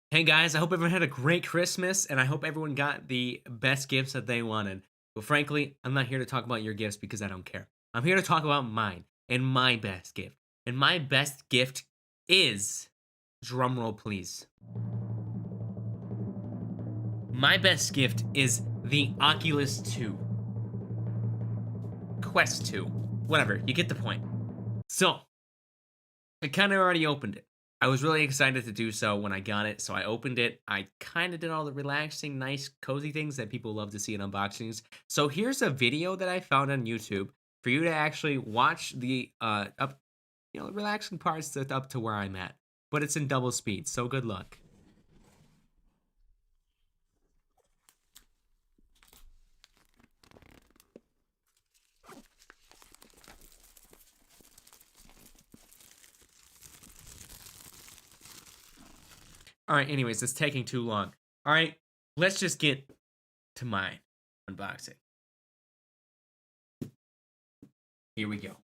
Hey guys, I hope everyone had a great Christmas and I hope everyone got the best gifts that they wanted. But frankly, I'm not here to talk about your gifts because I don't care. I'm here to talk about mine and my best gift. And my best gift is, drumroll please, my best gift is the Oculus 2. Quest 2. Whatever, you get the point. So, I kind of already opened it. I was really excited to do so when I got it, so I opened it. I kind of did all the relaxing, nice, cozy things that people love to see in unboxings. So here's a video that I found on YouTube for you to actually watch the relaxing parts that's up to where I'm at. But it's in double speed, so good luck. All right, anyways, it's taking too long. All right, let's just get to my unboxing. Here we go.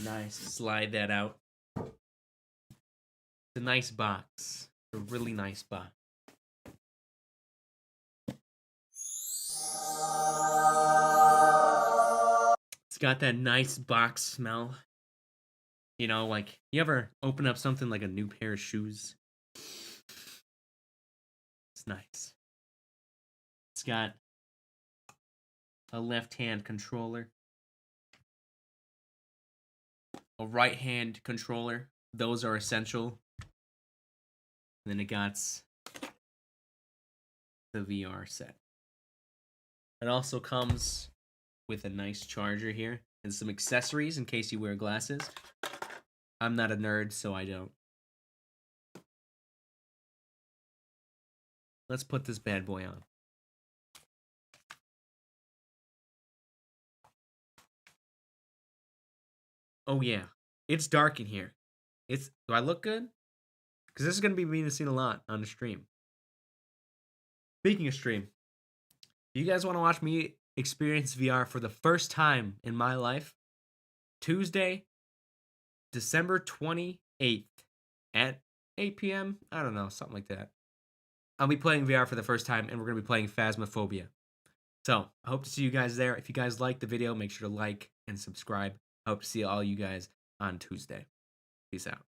Nice, slide that out. It's a nice box, a really nice box. It's got that nice box smell. You know, like, you ever open up something like a new pair of shoes? It's nice. It's got a left-hand controller, a right-hand controller. Those are essential. And then it got the VR set. It also comes with a nice charger here and some accessories in case you wear glasses. I'm not a nerd, so I don't. Let's put this bad boy on. Oh yeah, it's dark in here. Do I look good? Because this is going to be being seen a lot on the stream. Speaking of stream, do you guys want to watch me experience VR for the first time in my life? Tuesday, December 28th at 8 p.m. I don't know, something like that. I'll be playing VR for the first time, and we're going to be playing Phasmophobia. So, I hope to see you guys there. If you guys like the video, make sure to like and subscribe. I hope to see all you guys on Tuesday. Peace out.